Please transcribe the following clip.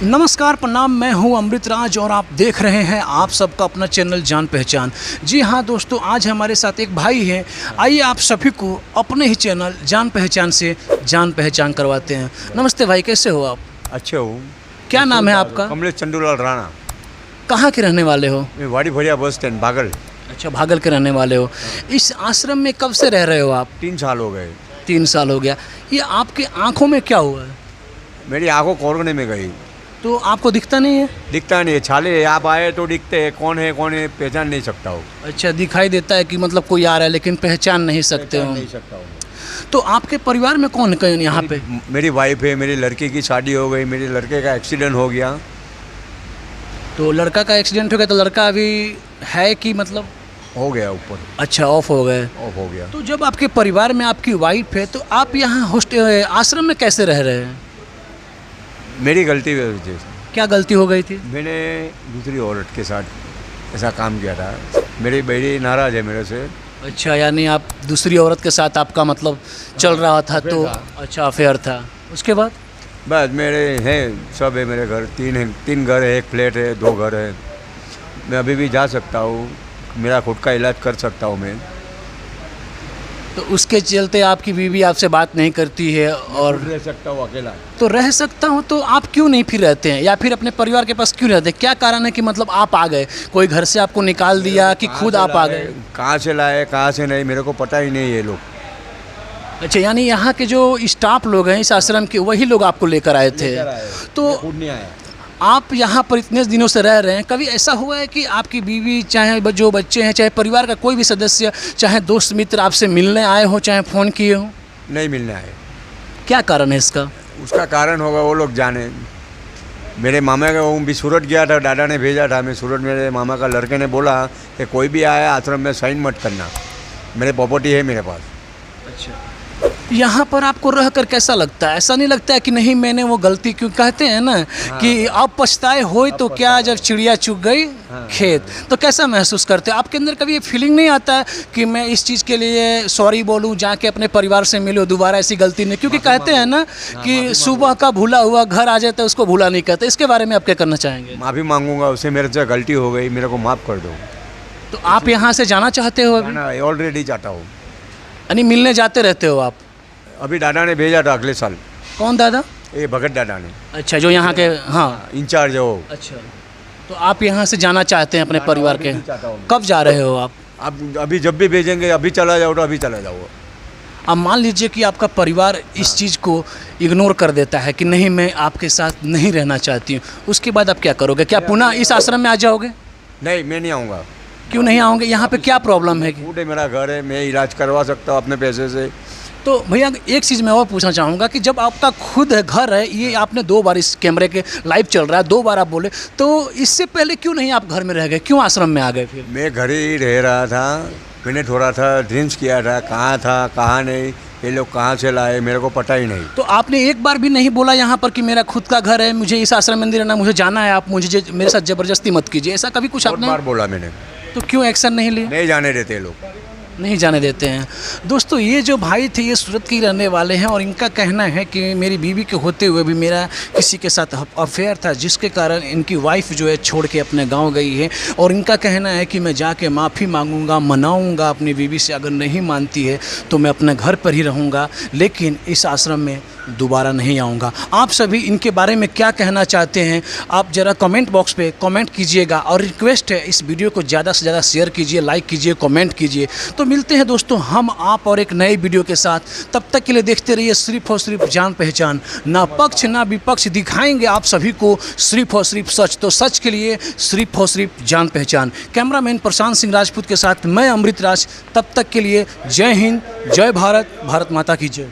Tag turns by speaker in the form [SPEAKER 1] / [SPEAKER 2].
[SPEAKER 1] नमस्कार प्रणाम, मैं हूं अमृत राज और आप देख रहे हैं आप सबका अपना चैनल जान पहचान। जी हां दोस्तों, आज हमारे साथ एक भाई हैं। आइए आप सभी को अपने ही चैनल जान पहचान से जान पहचान करवाते हैं। नमस्ते भाई, कैसे हो आप?
[SPEAKER 2] अच्छे हूँ।
[SPEAKER 1] क्या नाम है आपका?
[SPEAKER 2] कमलेश चंदूलाल राणा।
[SPEAKER 1] कहाँ के रहने वाले हो?
[SPEAKER 2] मैं वाड़ी भरिया बस स्टैंड भागल।
[SPEAKER 1] अच्छा, भागल के रहने वाले हो। इस आश्रम में कब से रह रहे हो आप?
[SPEAKER 2] 3 साल हो गए।
[SPEAKER 1] 3 साल हो गया। ये आपके आँखों में क्या हुआ है?
[SPEAKER 2] मेरी आंखों कोरगने में गई।
[SPEAKER 1] तो आपको दिखता नहीं है?
[SPEAKER 2] दिखता नहीं है, छाले आप आए तो दिखते हैं, कौन है पहचान नहीं सकता हूँ।
[SPEAKER 1] अच्छा, दिखाई देता है कि मतलब कोई आ रहा है लेकिन पहचान नहीं सकते हो।
[SPEAKER 2] नहीं सकता हूँ।
[SPEAKER 1] तो आपके परिवार में कौन कौन यहाँ पे?
[SPEAKER 2] मेरी वाइफ है, मेरी लड़के की शादी हो गई, मेरे लड़के का एक्सीडेंट हो गया।
[SPEAKER 1] तो लड़का का एक्सीडेंट हो गया, तो लड़का अभी है कि मतलब?
[SPEAKER 2] हो गया ऊपर।
[SPEAKER 1] अच्छा, ऑफ हो गए।
[SPEAKER 2] ऑफ हो गया।
[SPEAKER 1] तो जब आपके परिवार में आपकी वाइफ है तो आप यहाँ हॉस्टल आश्रम में कैसे रह रहे हैं?
[SPEAKER 2] मेरी गलती वजह से।
[SPEAKER 1] क्या गलती हो गई थी?
[SPEAKER 2] मैंने दूसरी औरत के साथ ऐसा काम किया था। मेरी बेटी नाराज़ है मेरे से।
[SPEAKER 1] अच्छा, यानी आप दूसरी औरत के साथ आपका मतलब चल रहा था? तो अच्छा, अफेयर था। उसके बाद?
[SPEAKER 2] बस मेरे हैं, सब है मेरे घर। 3 घर है, 1 फ्लैट है, 2 घर है। मैं अभी भी जा सकता हूँ, मेरा खुद का इलाज कर सकता हूँ मैं।
[SPEAKER 1] तो उसके चलते आपकी बीवी आपसे बात नहीं करती है और
[SPEAKER 2] रह सकता हूँ अकेला।
[SPEAKER 1] तो रह सकता हूँ, तो आप क्यों नहीं फिर रहते हैं या फिर अपने परिवार के पास क्यों रहते हैं? क्या कारण है कि मतलब आप आ गए? कोई घर से आपको निकाल दिया कि खुद आप आ गए?
[SPEAKER 2] कहाँ से लाए, कहाँ से नहीं, मेरे को पता ही नहीं ये लोग।
[SPEAKER 1] अच्छा, यानी यहाँ के जो स्टाफ लोग हैं इस आश्रम के, वही लोग आपको लेकर आए थे? तो
[SPEAKER 2] खुद नहीं आया।
[SPEAKER 1] आप यहाँ पर इतने दिनों से रह रहे हैं, कभी ऐसा हुआ है कि आपकी बीवी, चाहे जो बच्चे हैं, चाहे परिवार का कोई भी सदस्य, चाहे दोस्त मित्र आपसे मिलने आए हो, चाहे फ़ोन किए हो?
[SPEAKER 2] नहीं मिलने आए।
[SPEAKER 1] क्या कारण है इसका?
[SPEAKER 2] उसका कारण होगा वो लोग जाने। मेरे मामा का वो भी सूरत गया था, दादा ने भेजा था। मैं सूरत, मेरे मामा का लड़के ने बोला कि कोई भी आया आश्रम में साइन मत करना, मेरे प्रॉपर्टी है मेरे पास।
[SPEAKER 1] अच्छा, यहाँ पर आपको रहकर कैसा लगता है? ऐसा नहीं लगता है कि नहीं मैंने वो गलती क्यों? कहते हैं ना कि अब पछताए हो तो क्या, जब चिड़िया चुग गई खेत। तो कैसा महसूस करते हैं? आपके अंदर कभी ये फीलिंग नहीं आता है कि मैं इस चीज़ के लिए सॉरी बोलूँ, जाके अपने परिवार से मिलो, दोबारा ऐसी गलती नहीं? क्योंकि कहते हैं ना कि सुबह का भूला हुआ घर आ जाता है, उसको भूला नहीं कहते। इसके बारे में आप क्या करना चाहेंगे?
[SPEAKER 2] माफ़ी मांगूंगा उससे, मेरे से गलती हो गई, मेरे को माफ़ कर दो।
[SPEAKER 1] तो आप यहाँ से जाना चाहते हो अभी?
[SPEAKER 2] ऑलरेडी जाता हूँ।
[SPEAKER 1] यानी मिलने जाते रहते हो आप?
[SPEAKER 2] अभी दादा ने भेजा था अगले साल।
[SPEAKER 1] कौन दादा?
[SPEAKER 2] ये भगत दादा ने।
[SPEAKER 1] अच्छा, जो यहाँ के, हाँ,
[SPEAKER 2] इंचार्ज है वो।
[SPEAKER 1] अच्छा, तो आप यहाँ से जाना चाहते हैं अपने परिवार के?
[SPEAKER 2] चाहता हूँ।
[SPEAKER 1] कब जा रहे हो आप?
[SPEAKER 2] अब अभी जब भी भेजेंगे, अभी चला जाओ तो अभी चला जाओ।
[SPEAKER 1] अब मान लीजिए कि आपका परिवार इस चीज़ को इग्नोर कर देता है कि नहीं मैं आपके साथ नहीं रहना चाहती हूँ, उसके बाद आप क्या करोगे? क्या पुनः इस आश्रम में आ जाओगे?
[SPEAKER 2] नहीं, मैं नहीं आऊँगा।
[SPEAKER 1] क्यों नहीं आओगे? यहाँ पे क्या प्रॉब्लम है?
[SPEAKER 2] फूड है, मेरा घर है, मैं इलाज करवा सकता हूँ अपने पैसे से।
[SPEAKER 1] तो भैया एक चीज़ मैं और पूछना चाहूँगा कि जब आपका खुद है घर है, ये आपने 2 बार इस कैमरे के लाइव चल रहा है, 2 बार आप बोले, तो इससे पहले क्यों नहीं आप घर में रह गए? क्यों आश्रम में आ गए फिर?
[SPEAKER 2] मैं घर ही रह रहा था। मैंने थोड़ा था ड्रीम्स किया था, कहाँ था कहाँ नहीं, ये लोग कहाँ से लाए, मेरे को पता ही नहीं।
[SPEAKER 1] तो आपने एक बार भी नहीं बोला यहाँ पर कि मेरा खुद का घर है, मुझे इस आश्रम में नहीं रहना, मुझे जाना है, आप मुझे मेरे साथ ज़बरदस्ती मत कीजिए, ऐसा कभी कुछ
[SPEAKER 2] बहुत
[SPEAKER 1] आपने?
[SPEAKER 2] बार बोला मैंने।
[SPEAKER 1] तो क्यों एक्शन नहीं लिया?
[SPEAKER 2] नहीं जाने देते लोग।
[SPEAKER 1] नहीं जाने देते हैं। दोस्तों, ये जो भाई थे ये सूरत के ही रहने वाले हैं और इनका कहना है कि मेरी बीवी के होते हुए भी मेरा किसी के साथ अफेयर था, जिसके कारण इनकी वाइफ जो है छोड़ के अपने गांव गई है। और इनका कहना है कि मैं जाके माफ़ी मांगूंगा, मनाऊंगा अपनी बीवी से, अगर नहीं मानती है तो मैं अपने घर पर ही रहूंगा, लेकिन इस आश्रम में दोबारा नहीं आऊँगा। आप सभी इनके बारे में क्या कहना चाहते हैं? आप ज़रा कमेंट बॉक्स पे कमेंट कीजिएगा और रिक्वेस्ट है इस वीडियो को ज़्यादा से ज़्यादा शेयर कीजिए, लाइक कीजिए, कमेंट कीजिए। तो मिलते हैं दोस्तों हम आप और एक नए वीडियो के साथ। तब तक के लिए देखते रहिए सिर्फ और सिर्फ जान पहचान। ना पक्ष ना विपक्ष, दिखाएंगे आप सभी को सिर्फ और सिर्फ सच। तो सच के लिए सिर्फ और सिर्फ जान पहचान। कैमरामैन प्रशांत सिंह राजपूत के साथ मैं अमृत राज। तब तक के लिए जय हिंद, जय भारत, भारत माता की जय।